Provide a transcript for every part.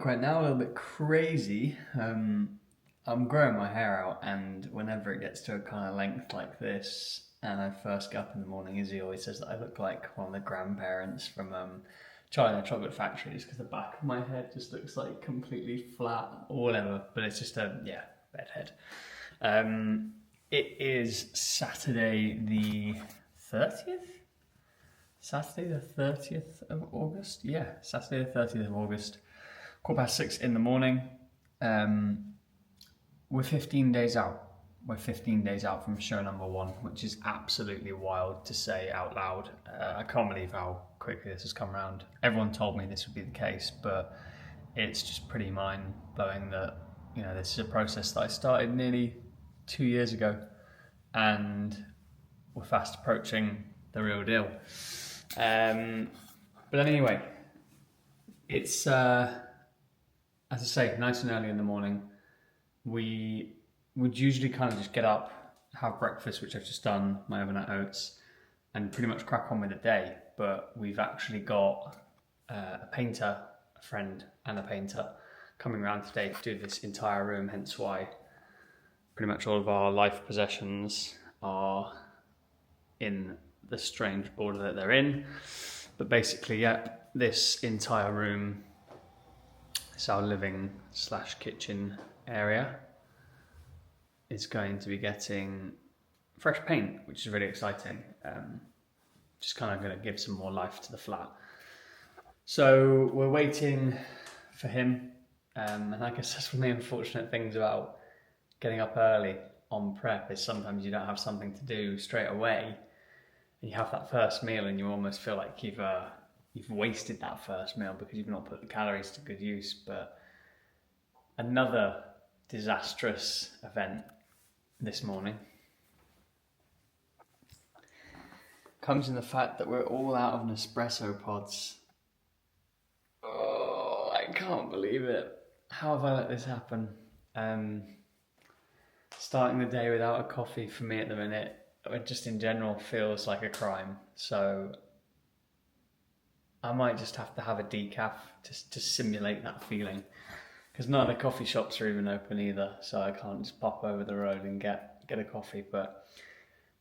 right now, a little bit crazy. I'm growing my hair out, and whenever it gets to a kind of length like this, and I first get up in the morning, Izzy always says that I look like one of the grandparents from Charlie and the Chocolate Factory, just because the back of my head just looks like completely flat or whatever, but it's just a, bed head. It is Saturday the 30th? Saturday the 30th of August? Yeah, Saturday the 30th of August. 6:15 in the morning. We're 15 days out. We're 15 days out from show number 1, which is absolutely wild to say out loud. I can't believe how quickly this has come around. Everyone told me this would be the case, but it's just pretty mind-blowing that, you know, this is a process that I started nearly 2 years ago, and we're fast approaching the real deal. But anyway, it's, as I say, nice and early in the morning. We would usually kind of just get up, have breakfast, which I've just done, my overnight oats, and pretty much crack on with the day. But we've actually got a painter, a friend and a painter, coming around today to do this entire room, hence why pretty much all of our life possessions are in the strange order that they're in. But basically, yeah, this entire room is our living / kitchen area. Is going to be getting fresh paint, which is really exciting. Just kind of going to give some more life to the flat. So we're waiting for him. And I guess that's one of the unfortunate things about getting up early on prep is sometimes you don't have something to do straight away. And you have that first meal and you almost feel like you've wasted that first meal because you've not put the calories to good use. But another disastrous event this morning comes in the fact that we're all out of Nespresso pods. Oh, I can't believe it. How have I let this happen? Starting the day without a coffee for me at the minute, just in general, feels like a crime. So I might just have to have a decaf to simulate that feeling. Because none of the coffee shops are even open either, so I can't just pop over the road and get a coffee. But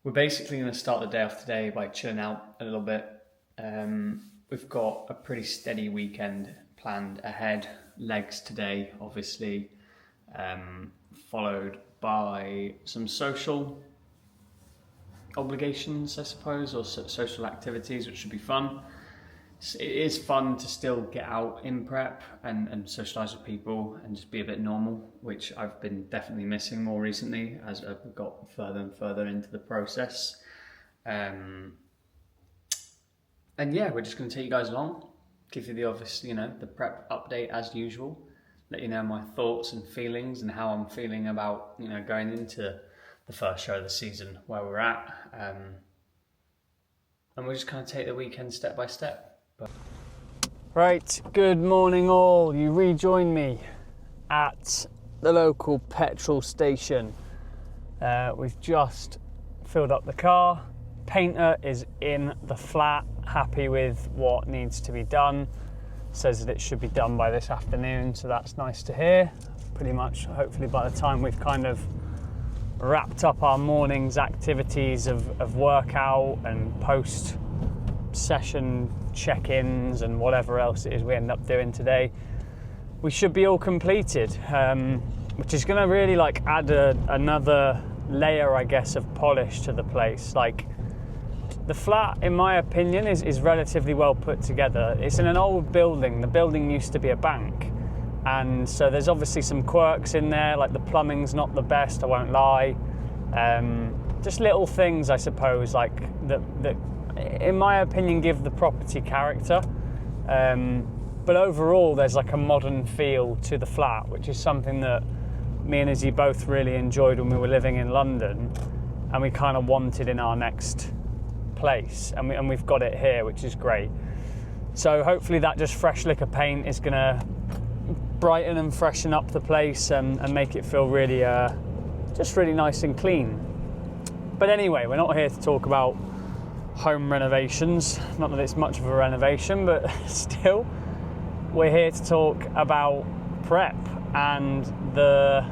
we're basically going to start the day off today by chilling out a little bit. We've got a pretty steady weekend planned ahead. Legs today, obviously, followed by some social obligations, I suppose, or social activities, which should be fun. It is fun to still get out in prep and socialise with people and just be a bit normal, which I've been definitely missing more recently as I've got further and further into the process. And yeah, we're just going to take you guys along, give you the obvious, the prep update as usual, let you know my thoughts and feelings and how I'm feeling about, going into the first show of the season, where we're at. And we'll just kind of take the weekend step by step. Right, good morning all. You rejoin me at the local petrol station. We've just filled up the car. Painter is in the flat, happy with what needs to be done. Says that it should be done by this afternoon, so that's nice to hear. Pretty much, hopefully by the time we've kind of wrapped up our morning's activities of workout and post-session check-ins and whatever else it is we end up doing today, we should be all completed, which is going to really add another layer, I guess, of polish to the place. The flat, in my opinion, is relatively well put together. It's in an old building. The building used to be a bank, and so there's obviously some quirks in there, like the plumbing's not the best, I won't lie. Just little things, I suppose, that in my opinion give the property character. But overall there's a modern feel to the flat, which is something that me and Izzy both really enjoyed when we were living in London, and we kind of wanted in our next place, and we've got it here, which is great. So hopefully that just fresh lick of paint is going to brighten and freshen up the place and make it feel really just really nice and clean. But anyway, we're not here to talk about home renovations, not that it's much of a renovation, but still, we're here to talk about prep and the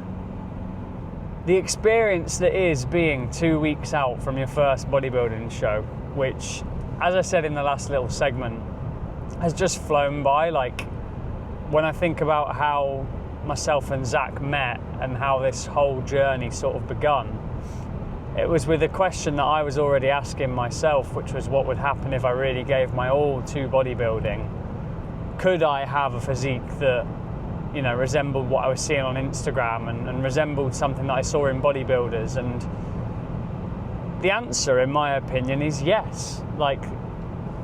experience that is being 2 weeks out from your first bodybuilding show, which, as I said in the last little segment, has just flown by. Like, when I think about how myself and Zach met and how this whole journey sort of begun, it was with a question that I was already asking myself, which was what would happen if I really gave my all to bodybuilding. Could I have a physique that, you know, resembled what I was seeing on Instagram and resembled something that I saw in bodybuilders? And the answer, in my opinion, is yes. Like,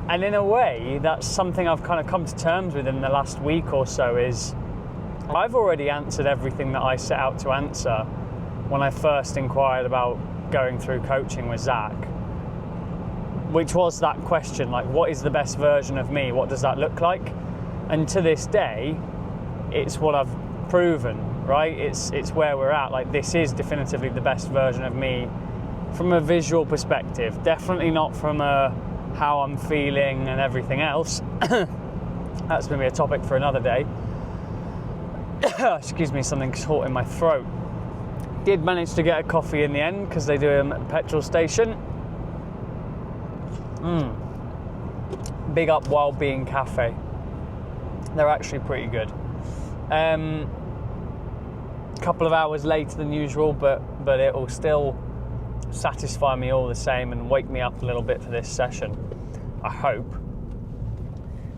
and in a way, that's something I've kind of come to terms with in the last week or so, is I've already answered everything that I set out to answer when I first inquired about going through coaching with Zach, which was that question, like, what is the best version of me? What does that look like? And to this day, it's what I've proven, right? It's where we're at. Like, this is definitively the best version of me from a visual perspective. Definitely not from a how I'm feeling and everything else. That's going to be a topic for another day. Excuse me, something's caught in my throat. Did manage to get a coffee in the end because they do them at the petrol station. Big up Wild Bean Cafe. They're actually pretty good. Couple of hours later than usual, but it will still satisfy me all the same and wake me up a little bit for this session, I hope.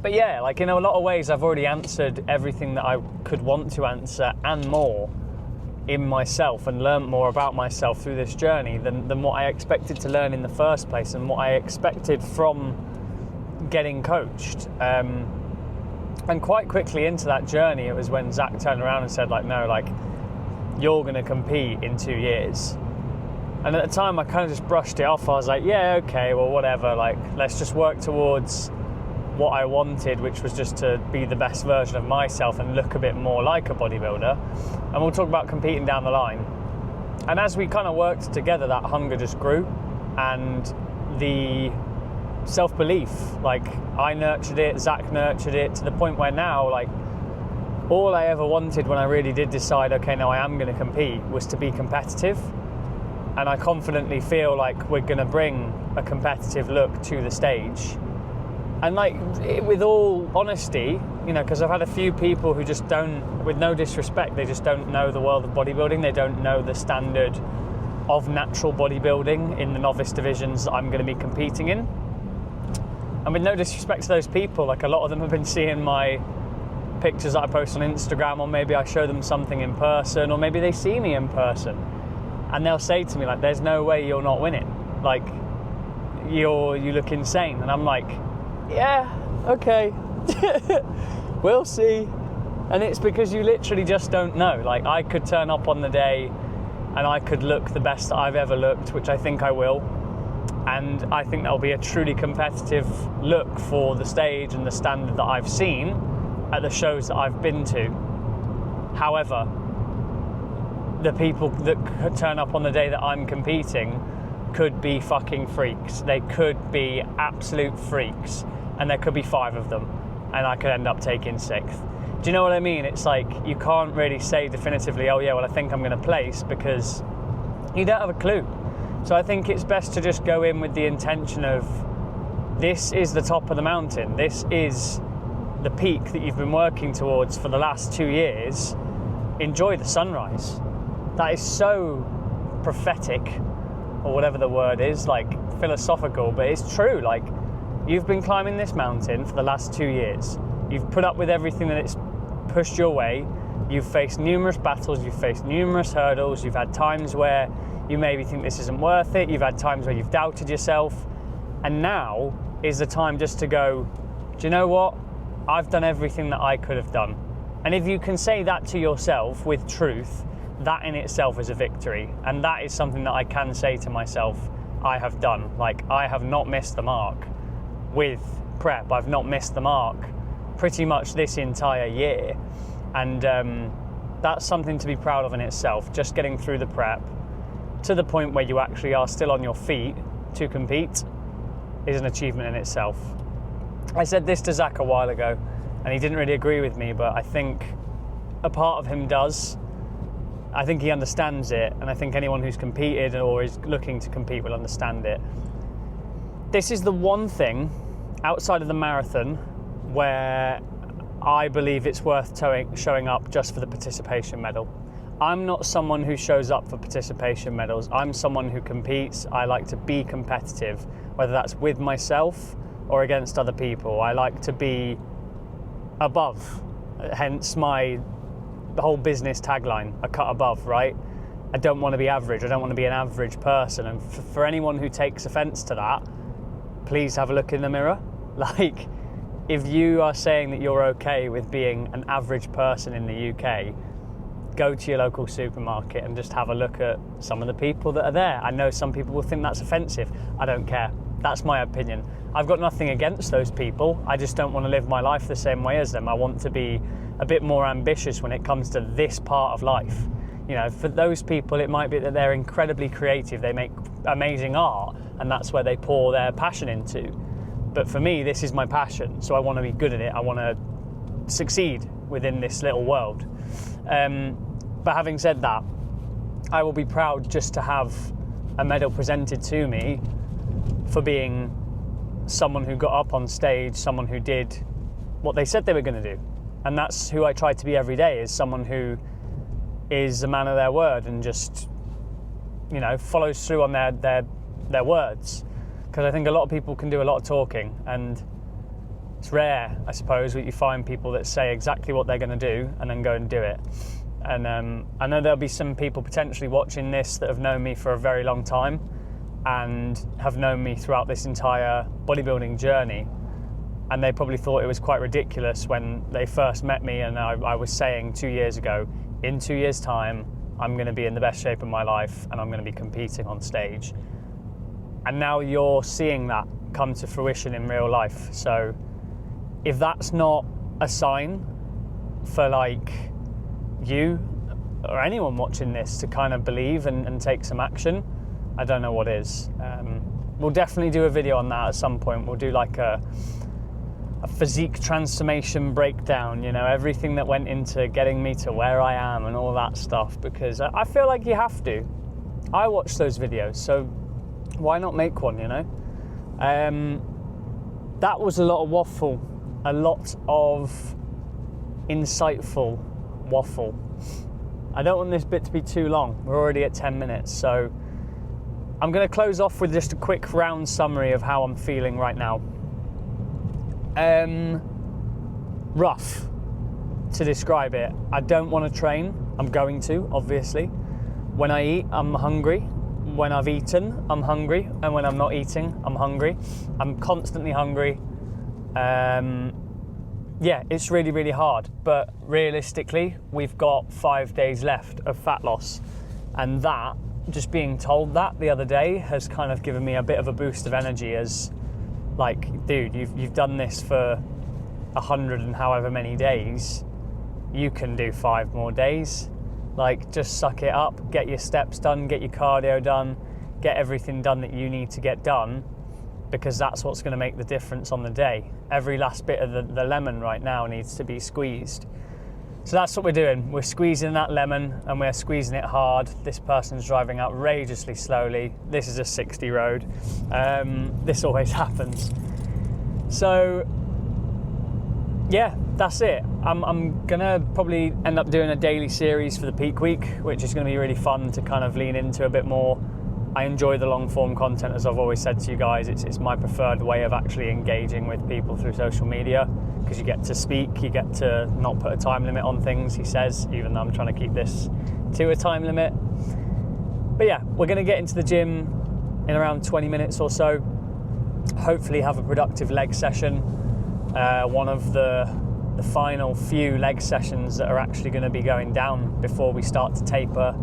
But yeah, like, in a lot of ways, I've already answered everything that I could want to answer and more in myself, and learned more about myself through this journey than what I expected to learn in the first place and what I expected from getting coached. And quite quickly into that journey, it was when Zach turned around and said, like, no, like, you're going to compete in 2 years. And at the time, I kind of just brushed it off. I was like, yeah, okay, well, whatever. Like, let's just work towards what I wanted, which was just to be the best version of myself and look a bit more like a bodybuilder. And we'll talk about competing down the line. And as we kind of worked together, that hunger just grew, and the self-belief, like, I nurtured it, Zach nurtured it, to the point where now, like, all I ever wanted when I really did decide, okay, no, I am going to compete, was to be competitive. And I confidently feel like we're going to bring a competitive look to the stage. And, like, with all honesty, you know, because I've had a few people who just don't, with no disrespect, they just don't know the world of bodybuilding. They don't know the standard of natural bodybuilding in the novice divisions that I'm going to be competing in. And with no disrespect to those people, like, a lot of them have been seeing my pictures that I post on Instagram, or maybe I show them something in person, or maybe they see me in person, and they'll say to me, like, there's no way you're not winning. Like, you look insane. And I'm like, yeah, okay. We'll see. And it's because you literally just don't know. Like, I could turn up on the day and I could look the best that I've ever looked, which I think I will. And I think that'll be a truly competitive look for the stage and the standard that I've seen at the shows that I've been to. However, the people that could turn up on the day that I'm competing could be fucking freaks. They could be absolute freaks, and there could be 5 of them, and I could end up taking 6th. Do you know what I mean? It's like, you can't really say definitively, oh yeah, well, I think I'm going to place, because you don't have a clue. So I think it's best to just go in with the intention of, this is the top of the mountain. This is the peak that you've been working towards for the last 2 years. Enjoy the sunrise. That is so prophetic, or whatever the word is, like, philosophical, but it's true. Like, you've been climbing this mountain for the last 2 years. You've put up with everything that it's pushed your way. You've faced numerous battles. You've faced numerous hurdles. You've had times where you maybe think this isn't worth it. You've had times where you've doubted yourself. And now is the time just to go, do you know what? I've done everything that I could have done. And if you can say that to yourself with truth, that in itself is a victory. And that is something that I can say to myself, I have done. Like, I have not missed the mark with prep. I've not missed the mark pretty much this entire year. And that's something to be proud of in itself. Just getting through the prep to the point where you actually are still on your feet to compete is an achievement in itself. I said this to Zach a while ago, and he didn't really agree with me, but I think a part of him does. I think he understands it, and I think anyone who's competed or is looking to compete will understand it. This is the one thing outside of the marathon where I believe it's worth showing up just for the participation medal. I'm not someone who shows up for participation medals. I'm someone who competes. I like to be competitive, whether that's with myself or against other people. I like to be above, hence the whole business tagline, a cut above, right? I don't want to be average. I don't want to be an average person. And for anyone who takes offense to that, please have a look in the mirror. Like, if you are saying that you're okay with being an average person in the UK, go to your local supermarket and just have a look at some of the people that are there. I know some people will think that's offensive. I don't care. That's my opinion. I've got nothing against those people. I just don't want to live my life the same way as them. I want to be a bit more ambitious when it comes to this part of life. You know, for those people, it might be that they're incredibly creative. They make amazing art, and that's where they pour their passion into. But for me, this is my passion, so I want to be good at it. I want to succeed within this little world. But having said that, I will be proud just to have a medal presented to me for being someone who got up on stage, someone who did what they said they were going to do. And that's who I try to be every day, is someone who is a man of their word and just, you know, follows through on their words. Because I think a lot of people can do a lot of talking, and it's rare, I suppose, that you find people that say exactly what they're going to do and then go and do it. And I know there'll be some people potentially watching this that have known me for a very long time and have known me throughout this entire bodybuilding journey. And they probably thought it was quite ridiculous when they first met me and I was saying 2 years ago, in 2 years' time, I'm going to be in the best shape of my life and I'm going to be competing on stage. And now you're seeing that come to fruition in real life. So if that's not a sign for like you or anyone watching this to kind of believe and take some action, I don't know what is. We'll definitely do a video on that at some point. We'll do like a physique transformation breakdown, you know, everything that went into getting me to where I am and all that stuff, because I feel like you have to. I watch those videos, so why not make one, you know? That was a lot of waffle, a lot of insightful waffle. I don't want this bit to be too long. We're already at 10 minutes, so I'm going to close off with just a quick round summary of how I'm feeling right now. Rough to describe it. I don't want to train. I'm going to, obviously. When I eat, I'm hungry. When I've eaten, I'm hungry. And when I'm not eating, I'm hungry. I'm constantly hungry. Yeah, it's really, really hard. But realistically, we've got 5 days left of fat loss. And that, just being told that the other day, has kind of given me a bit of a boost of energy as, like, dude, you've done this for 100 and however many days. You can do 5 more days. Like, just suck it up, get your steps done, get your cardio done, get everything done that you need to get done, because that's what's going to make the difference on the day. Every last bit of the lemon right now needs to be squeezed. So that's what we're doing. We're squeezing that lemon, and we're squeezing it hard. This person's driving outrageously slowly. This is a 60 road. This always happens. So yeah, that's it. I'm gonna probably end up doing a daily series for the peak week, which is gonna be really fun to kind of lean into a bit more. I enjoy the long form content, as I've always said to you guys. It's my preferred way of actually engaging with people through social media, because you get to speak, you get to not put a time limit on things, he says, even though I'm trying to keep this to a time limit. But yeah, we're gonna get into the gym in around 20 minutes or so. Hopefully have a productive leg session. One of the final few leg sessions that are actually going to be going down before we start to taper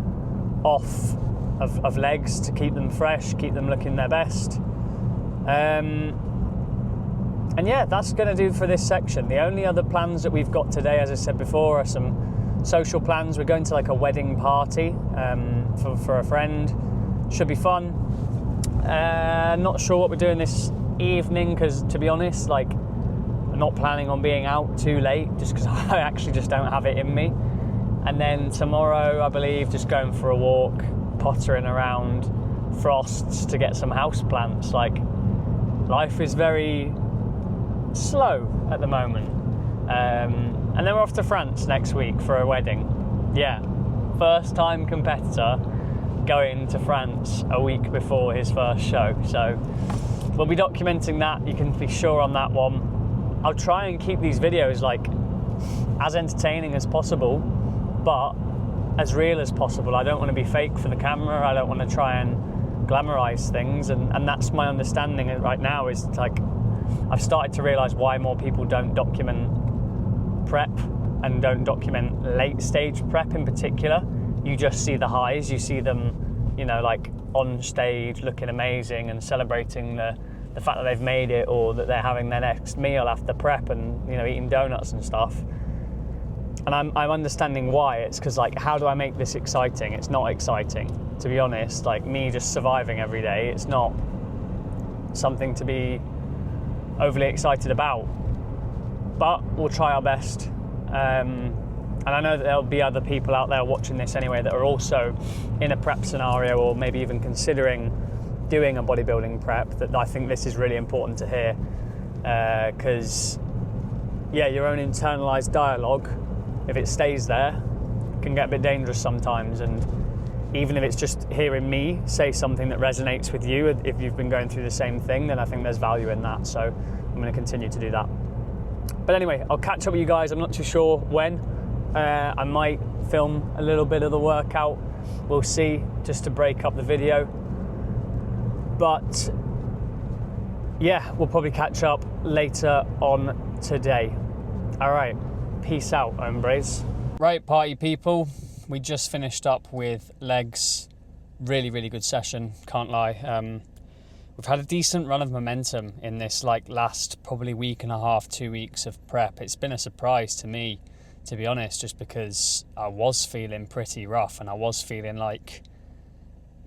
off of legs, to keep them fresh, keep them looking their best. And yeah, that's going to do for this section. The only other plans that we've got today, as I said before, are some social plans. We're going to like a wedding party for a friend. Should be fun. Not sure what we're doing this evening, because to be honest, like, I'm not planning on being out too late, just because I actually just don't have it in me. And then tomorrow, I believe, just going for a walk, pottering around Frosts to get some house plants. Like, life is very slow at the moment. And then we're off to France next week for a wedding. Yeah, first time competitor going to France a week before his first show. So we'll be documenting that. You can be sure on that one. I'll try and keep these videos like as entertaining as possible, but as real as possible. I don't want to be fake for the camera. I don't want to try and glamorize things, and that's my understanding right now. Is like, I've started to realize why more people don't document prep and don't document late stage prep in particular. You just see the highs, you see them, you know, like on stage looking amazing and celebrating the fact that they've made it, or that they're having their next meal after prep and, you know, eating donuts and stuff. And I'm understanding why. It's because, like, how do I make this exciting? It's not exciting, to be honest. Like, me just surviving every day, it's not something to be overly excited about. But we'll try our best. And I know that there'll be other people out there watching this anyway that are also in a prep scenario, or maybe even considering doing a bodybuilding prep, that I think this is really important to hear. Because, yeah, your own internalized dialogue, if it stays there, can get a bit dangerous sometimes. And even if it's just hearing me say something that resonates with you, if you've been going through the same thing, then I think there's value in that. So I'm going to continue to do that. But anyway, I'll catch up with you guys. I'm not too sure when. I might film a little bit of the workout. We'll see, just to break up the video. But yeah, we'll probably catch up later on today. All right. Peace out, hombres. Right, party people, we just finished up with legs. Really, really good session, can't lie. We've had a decent run of momentum in this like last probably week and a half, 2 weeks of prep. It's been a surprise to me, to be honest, just because I was feeling pretty rough and I was feeling like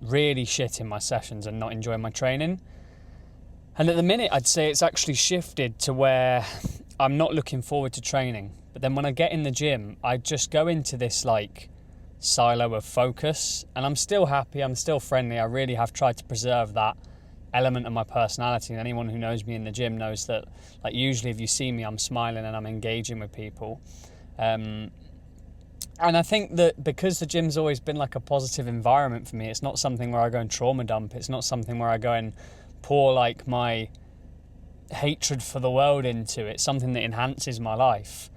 really shit in my sessions and not enjoying my training. And at the minute, I'd say it's actually shifted to where I'm not looking forward to training. But then when I get in the gym, I just go into this like silo of focus, and I'm still happy, I'm still friendly. I really have tried to preserve that element of my personality, and anyone who knows me in the gym knows that, like, usually if you see me, I'm smiling and I'm engaging with people. And I think that because the gym's always been like a positive environment for me, it's not something where I go and trauma dump. It's not something where I go and pour like my hatred for the world into it. It's something that enhances my life.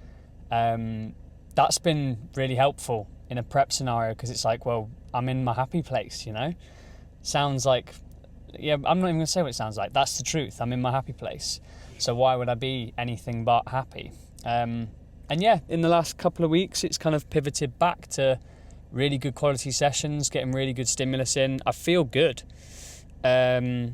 That's been really helpful in a prep scenario, because it's like, well, I'm in my happy place, you know? Sounds like, yeah, I'm not even gonna say what it sounds like. That's the truth. I'm in my happy place. So why would I be anything but happy? And yeah, in the last couple of weeks, it's kind of pivoted back to really good quality sessions, getting really good stimulus in. I feel good. So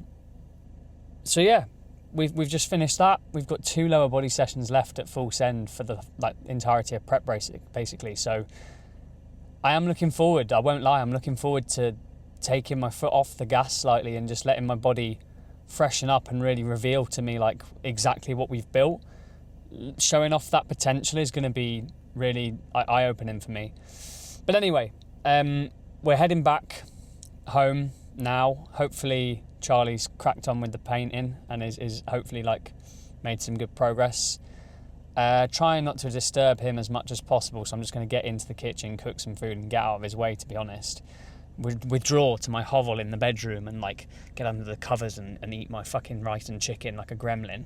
yeah, we've just finished that. We've got 2 lower body sessions left at full send for the like entirety of prep basically. So I am looking forward. I won't lie. I'm looking forward to taking my foot off the gas slightly and just letting my body freshen up and really reveal to me like exactly what we've built. Showing off that potential is going to be really eye-opening for me. But anyway, we're heading back home now. Hopefully Charlie's cracked on with the painting and is hopefully like made some good progress. Trying not to disturb him as much as possible, so I'm just going to get into the kitchen, cook some food and get out of his way, to be honest. Withdraw to my hovel in the bedroom and like get under the covers and eat my fucking rice and chicken like a gremlin.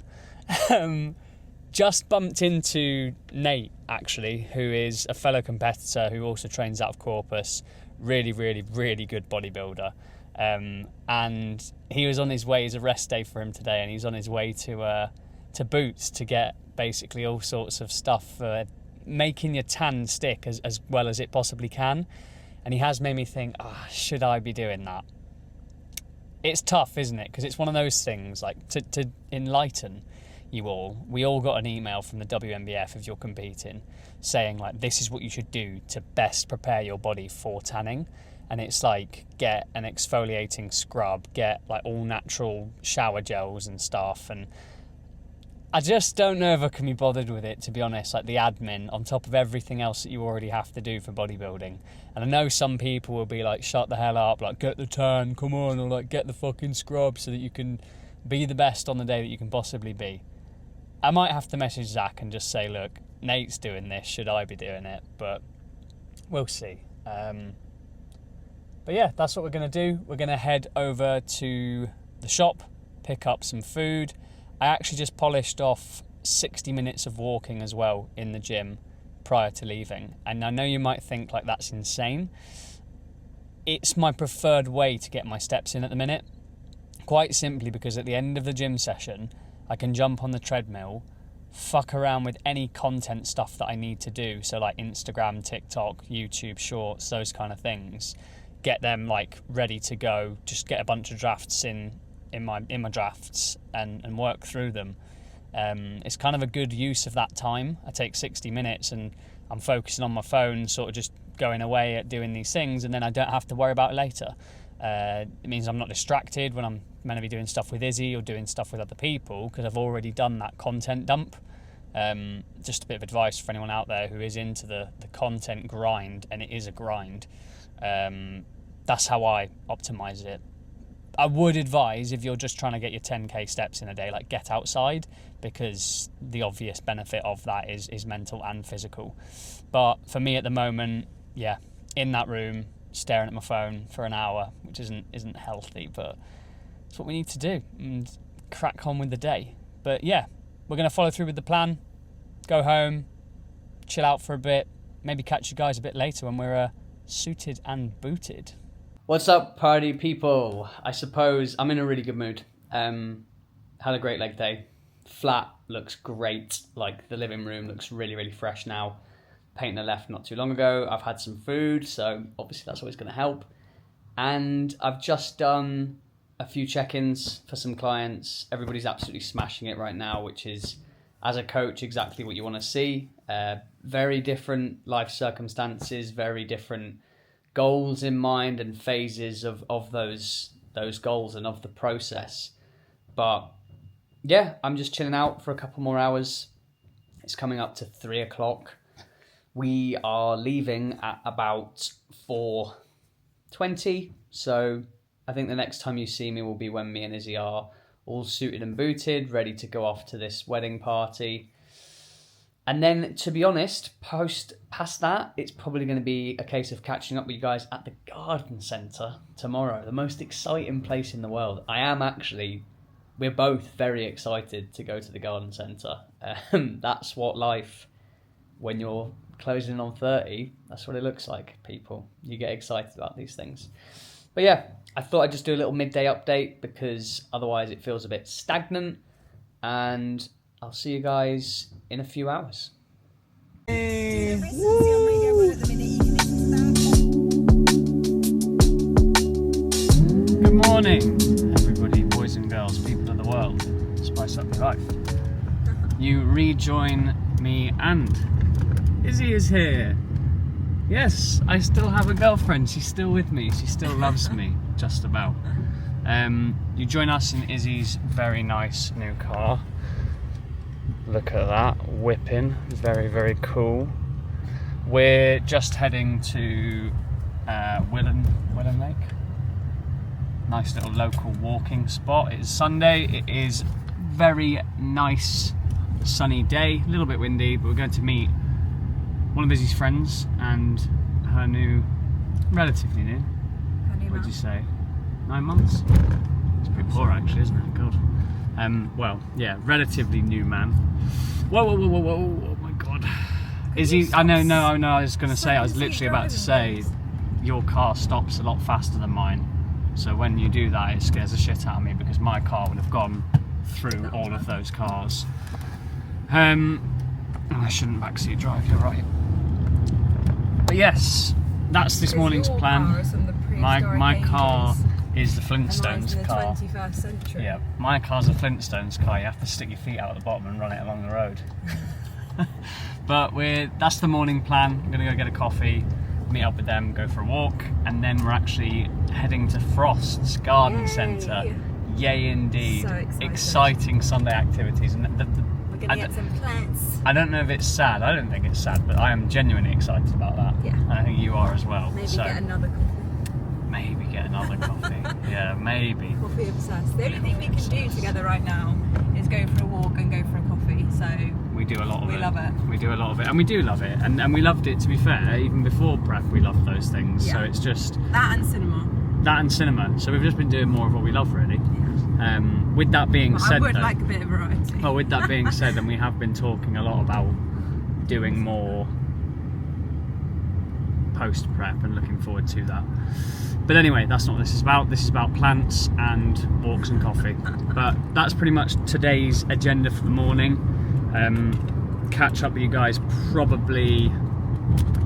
Just bumped into Nate, actually, who is a fellow competitor who also trains out of Corpus. Really, really, really good bodybuilder. And he was on his way, it's a rest day for him today, and he's on his way to Boots to get basically all sorts of stuff for making your tan stick as well as it possibly can. And he has made me think, should I be doing that? It's tough, isn't it? Because it's one of those things, like, to enlighten you all. We all got an email from the WNBF, if you're competing, saying, like, this is what you should do to best prepare your body for tanning. And it's like, get an exfoliating scrub, get, like, all natural shower gels and stuff. And I just don't know if I can be bothered with it, to be honest, like the admin on top of everything else that you already have to do for bodybuilding. And I know some people will be like, shut the hell up, like get the tan, come on, or like get the fucking scrub so that you can be the best on the day that you can possibly be. I might have to message Zach and just say, look, Nate's doing this, should I be doing it? But we'll see. But yeah, that's what we're going to do. We're going to head over to the shop, pick up some food. I actually just polished off 60 minutes of walking as well in the gym prior to leaving. And I know you might think like that's insane. It's my preferred way to get my steps in at the minute. Quite simply because at the end of the gym session, I can jump on the treadmill, fuck around with any content stuff that I need to do. So like Instagram, TikTok, YouTube Shorts, those kind of things. Get them like ready to go. Just get a bunch of drafts in my drafts and work through them. It's kind of a good use of that time. I take 60 minutes and I'm focusing on my phone, sort of just going away at doing these things, and then I don't have to worry about it later. It means I'm not distracted when I'm meant to be doing stuff with Izzy or doing stuff with other people, because I've already done that content dump. Just a bit of advice for anyone out there who is into the content grind, and it is a grind. That's how I optimize it. I would advise, if you're just trying to get your 10k steps in a day, like get outside, because the obvious benefit of that is mental and physical. But for me at the moment, yeah, in that room staring at my phone for an hour, which isn't healthy, but it's what we need to do and crack on with the day. But yeah, we're going to follow through with the plan, go home, chill out for a bit, maybe catch you guys a bit later when we're suited and booted. What's up, party people? I suppose I'm in a really good mood. Had a great leg day. Flat looks great. Like the living room looks really, really fresh now. Painter left not too long ago. I've had some food, so obviously that's always going to help. And I've just done a few check-ins for some clients. Everybody's absolutely smashing it right now, which is, as a coach, exactly what you want to see. Very different life circumstances, very different goals in mind and phases of those goals and of the process. But yeah, I'm just chilling out for a couple more hours. It's coming up to 3 o'clock. We are leaving at about 4:20. So I think the next time you see me will be when me and Izzy are all suited and booted, ready to go off to this wedding party. And then, to be honest, past that, it's probably going to be a case of catching up with you guys at the garden centre tomorrow, the most exciting place in the world. We're both very excited to go to the garden centre. That's what life, when you're closing on 30, that's what it looks like, people. You get excited about these things. But yeah, I thought I'd just do a little midday update, because otherwise it feels a bit stagnant. And I'll see you guys in a few hours. Hey. Good morning, everybody, boys and girls, people of the world. Spice up your life. You rejoin me, and Izzy is here. Yes, I still have a girlfriend. She's still with me. She still loves me, just about. You join us in Izzy's very nice new car. Look at that, whipping, very, very cool. We're just heading to Willen Lake. Nice little local walking spot. It's Sunday, it is very nice sunny day, a little bit windy, but we're going to meet one of Izzy's friends and her new, relatively new, what'd you say, 9 months? It's pretty poor actually, isn't it? God. Well, yeah, relatively new man. Whoa, oh my God. Is he, I was literally about to say, your car stops a lot faster than mine. So when you do that, it scares the shit out of me, because my car would have gone through all of those cars. And I shouldn't backseat drive, you're right. But yes, that's this morning's plan. My car is the Flintstones car. 21st century. Yeah, my car's a Flintstones car. You have to stick your feet out at the bottom and run it along the road. But that's the morning plan. I'm gonna go get a coffee, meet up with them, go for a walk, and then we're actually heading to Frost's Garden Centre. Yay indeed. So exciting Sunday activities. And We're going to get some plants. I don't know if it's sad. I don't think it's sad, but I am genuinely excited about that. Yeah. And I think you are as well. Maybe get another coffee. Maybe get another coffee. Yeah, maybe. Coffee obsessed. The only thing we can do together right now is go for a walk and go for a coffee. So we do a lot of it. We love it. We do a lot of it, and we do love it, and we loved it. To be fair, even before prep, we loved those things. Yeah. So it's just that and cinema. That and cinema. So we've just been doing more of what we love, really. Yeah. With that being said, I would like a bit of variety. Well, with that being said, and we have been talking a lot about doing more post prep and looking forward to that. But anyway, that's not what this is about. This is about plants and walks and coffee. But that's pretty much today's agenda for the morning. Catch up with you guys probably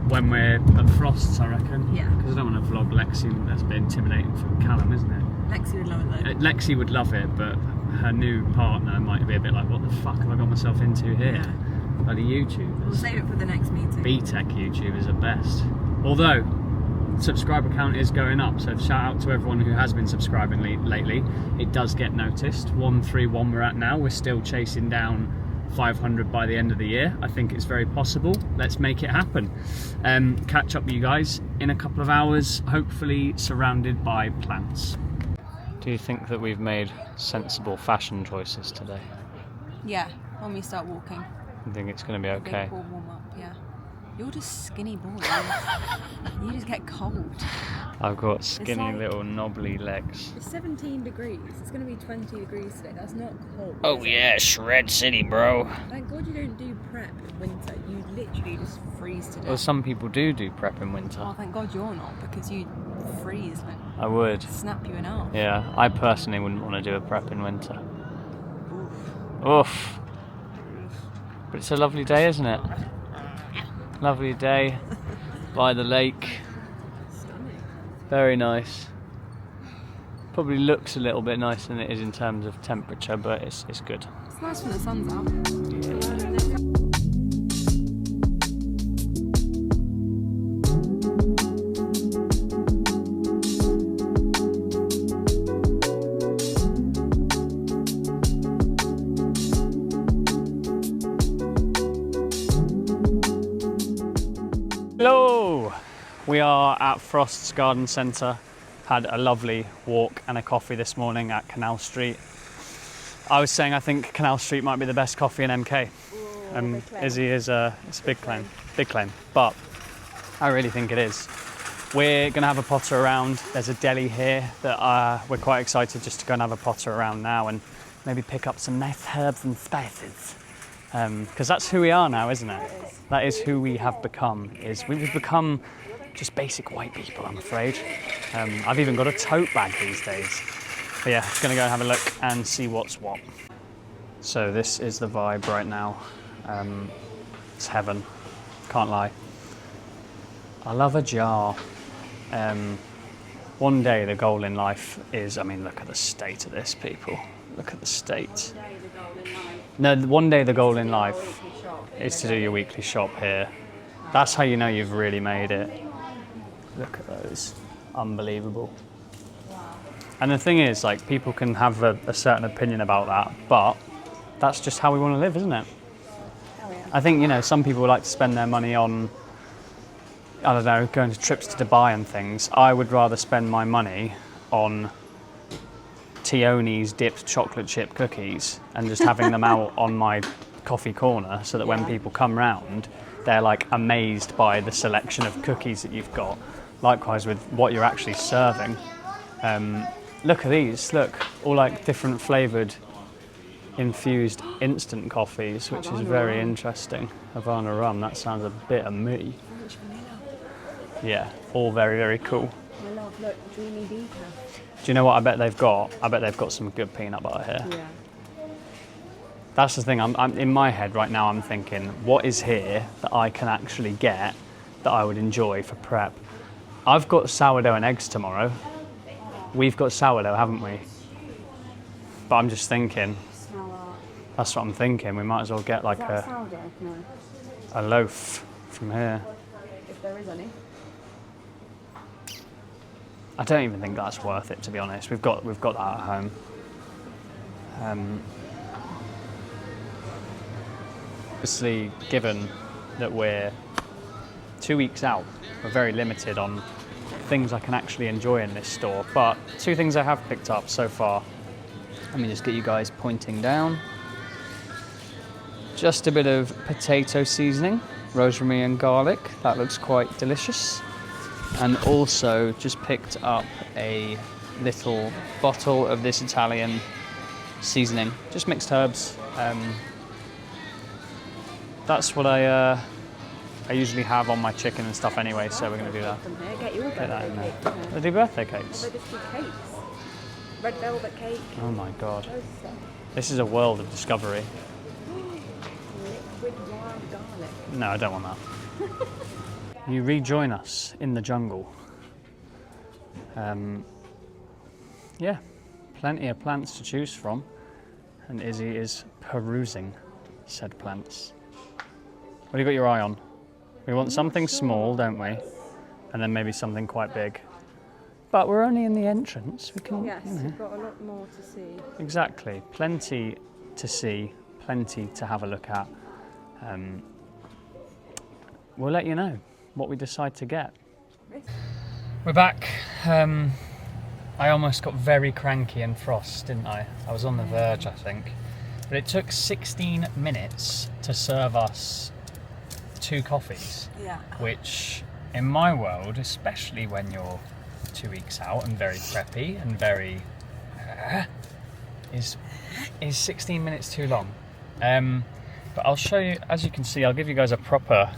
when we're at Frost's, I reckon. Yeah. Because I don't want to vlog Lexi. That's a bit intimidating for Callum, isn't it? Lexi would love it though. Lexi would love it, but her new partner might be a bit like, what the fuck have I got myself into here? Yeah. Bloody YouTubers. We'll save it for the next meeting. B-Tech YouTubers are best. Although, subscriber count is going up, so shout out to everyone who has been subscribing lately. It does get noticed. 131 we're at now. We're still chasing down 500 by the end of the year. I think it's very possible. Let's make it happen. Catch up with you guys in a couple of hours, hopefully surrounded by plants. Do you think that we've made sensible fashion choices today? Yeah, when we start walking. I think it's going to be okay. Big pool warm up, yeah. You're just skinny boy. You just get cold. I've got skinny little knobbly legs. It's 17 degrees. It's going to be 20 degrees today. That's not cold. Oh yeah, Shred City, bro. Thank God you don't do prep in winter. You literally just freeze to death. Well, some people do prep in winter. Oh, thank God you're not, because you'd freeze. Like, I would. snap you in half. Yeah, I personally wouldn't want to do a prep in winter. Oof. But it's a lovely day, isn't it? Lovely day by the lake. Stunning. Very nice. Probably looks a little bit nicer than it is in terms of temperature, but it's good. It's nice when the sun's out. Hello! We are at Frost's Garden Centre. Had a lovely walk and a coffee this morning at Canal Street. I was saying I think Canal Street might be the best coffee in MK. Izzy is it's a big claim, but I really think it is. We're going to have a potter around. There's a deli here that we're quite excited just to go and have a potter around now and maybe pick up some nice herbs and spices. Because that's who we are now, isn't it? That is who we have become. We've become just basic white people, I'm afraid. I've even got a tote bag these days. But yeah, gonna go and have a look and see what's what. So this is the vibe right now. It's heaven, can't lie. I love a jar. One day the goal in life is, I mean, look at the state of this, people. Look at the state. No, one day the goal in life is to do your weekly shop here. That's how you know you've really made it. Look at those. Unbelievable. And the thing is, like, people can have a certain opinion about that, but that's just how we want to live, isn't it? Oh, yeah. I think, you know, some people like to spend their money on, I don't know, going to trips to Dubai and things. I would rather spend my money on Tioni's dipped chocolate chip cookies and just having them out on my coffee corner so that when people come round, they're like amazed by the selection of cookies that you've got. Likewise with what you're actually serving. Look at these, look, all like different flavoured infused instant coffees, which is very interesting. Havana rum, that sounds a bit of me. Yeah, all very, very cool. My love, look, dreamy decaf. Do you know what I bet they've got? I bet they've got some good peanut butter here. Yeah. That's the thing, I'm in my head right now, I'm thinking, what is here that I can actually get that I would enjoy for prep? I've got sourdough and eggs tomorrow. We've got sourdough, haven't we? But I'm just thinking, that's what I'm thinking, we might as well get like a loaf from here. If there is any. I don't even think that's worth it, to be honest. We've got that at home. obviously, given that we're 2 weeks out, we're very limited on things I can actually enjoy in this store. But 2 things I have picked up so far. Let me just get you guys pointing down. Just a bit of potato seasoning, rosemary and garlic. That looks quite delicious. And also just picked up a little bottle of this Italian seasoning, just mixed herbs. That's what I usually have on my chicken and stuff anyway, so we're going to do that. From here, get your Get that in there. birthday cake. They do birthday cakes. They just do cakes. Red velvet cake. Oh my god. Those stuff. This is a world of discovery. Liquid wild garlic. No, I don't want that. You rejoin us in the jungle. Yeah, plenty of plants to choose from, and Izzy is perusing said plants. What have you got your eye on? We want something small, don't we? And then maybe something quite big. But we're only in the entrance. We can. Yes, You know. we've got a lot more to see. Exactly. Plenty to see, plenty to have a look at. We'll let you know what we decide to get. We're back. I almost got very cranky in Frost, didn't I? I was on the verge, I think. But it took 16 minutes to serve us 2 coffees. Yeah. Which, in my world, especially when you're 2 weeks out and very preppy and very... is 16 minutes too long? But I'll show you, as you can see, I'll give you guys a proper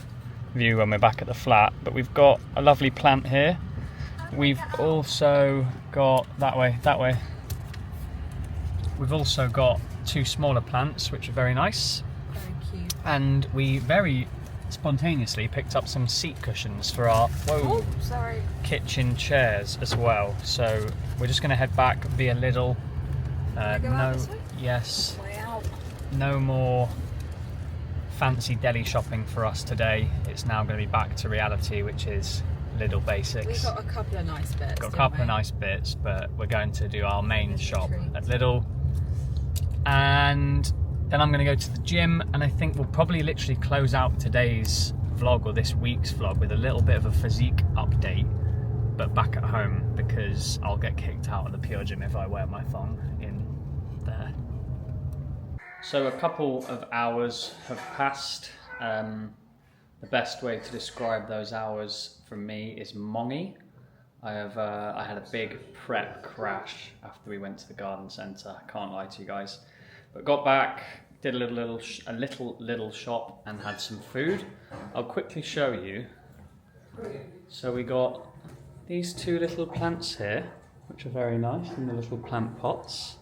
view when we're back at the flat. But we've got a lovely plant here. We've also got, that way. We've also got 2 smaller plants, which are very nice. Very cute. And we very spontaneously picked up some seat cushions for our kitchen chairs as well. So we're just going to head back via Lidl. Yes. Way out. No more fancy deli shopping for us today. It's now going to be back to reality, which is Lidl basics. We got a couple of nice bits. Got a couple of nice bits, but we're going to do our main shop treat. at Lidl. And then I'm going to go to the gym, and I think we'll probably literally close out today's vlog, or this week's vlog, with a little bit of a physique update, but back at home, because I'll get kicked out of the Pure Gym if I wear my thong in there. So a couple of hours have passed. The best way to describe those hours for me is mongy. I had a big prep crash after we went to the garden centre. I can't lie to you guys, but got back, did a little shop, and had some food. I'll quickly show you. So we got these 2 little plants here, which are very nice in the little plant pots.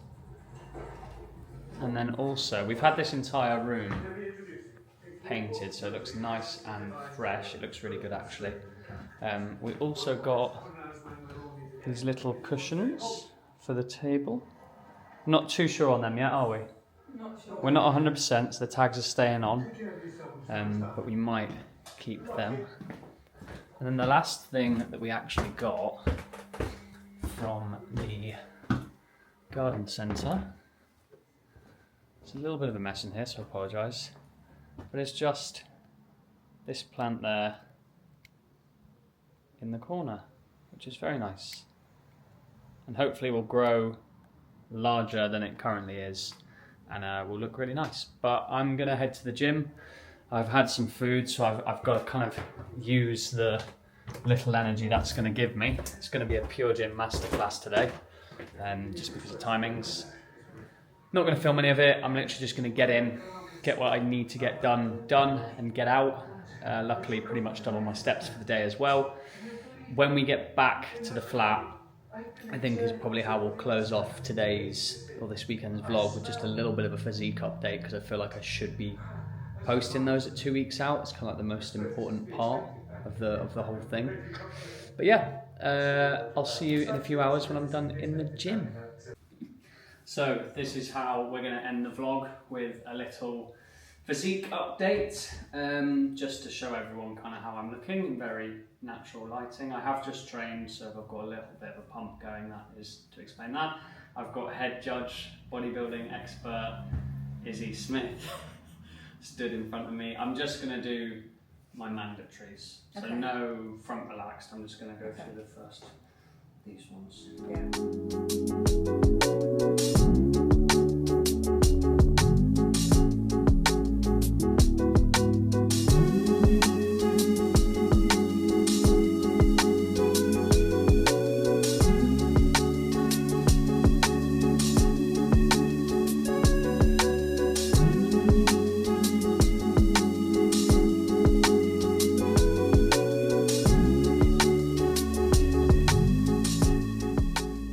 And then also, we've had this entire room painted, so it looks nice and fresh. It looks really good, actually. We also got these little cushions for the table. Not too sure on them yet, are we? Not sure. We're not 100%, so the tags are staying on, but we might keep them. And then the last thing that we actually got from the garden centre, it's a little bit of a mess in here, so I apologise, but it's just this plant there in the corner, which is very nice, and hopefully will grow larger than it currently is, and will look really nice. But I'm gonna head to the gym. I've had some food, so I've got to kind of use the little energy that's going to give me. It's going to be a Pure Gym masterclass today, just because of timings. Not going to film any of it. I'm literally just going to get in, get what I need to get done, and get out. Luckily, pretty much done all my steps for the day as well. When we get back to the flat, I think is probably how we'll close off today's or this weekend's vlog, with just a little bit of a physique update, because I feel like I should be posting those at 2 weeks out. It's kind of like the most important part of the whole thing. But yeah, I'll see you in a few hours when I'm done in the gym. So this is how we're going to end the vlog, with a little physique update, just to show everyone kind of how I'm looking in very natural lighting. I have just trained, so I've got a little bit of a pump going. That is to explain that. I've got head judge, bodybuilding expert Izzy Smith stood in front of me. I'm just going to do my mandatories. So Okay. no front relaxed. I'm just going to go Okay. through the first, these ones. Yeah.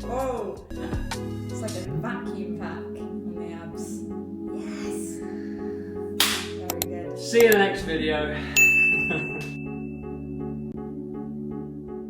Oh, it's like a vacuum pack on the abs. Yes. Very good. See you in the next video.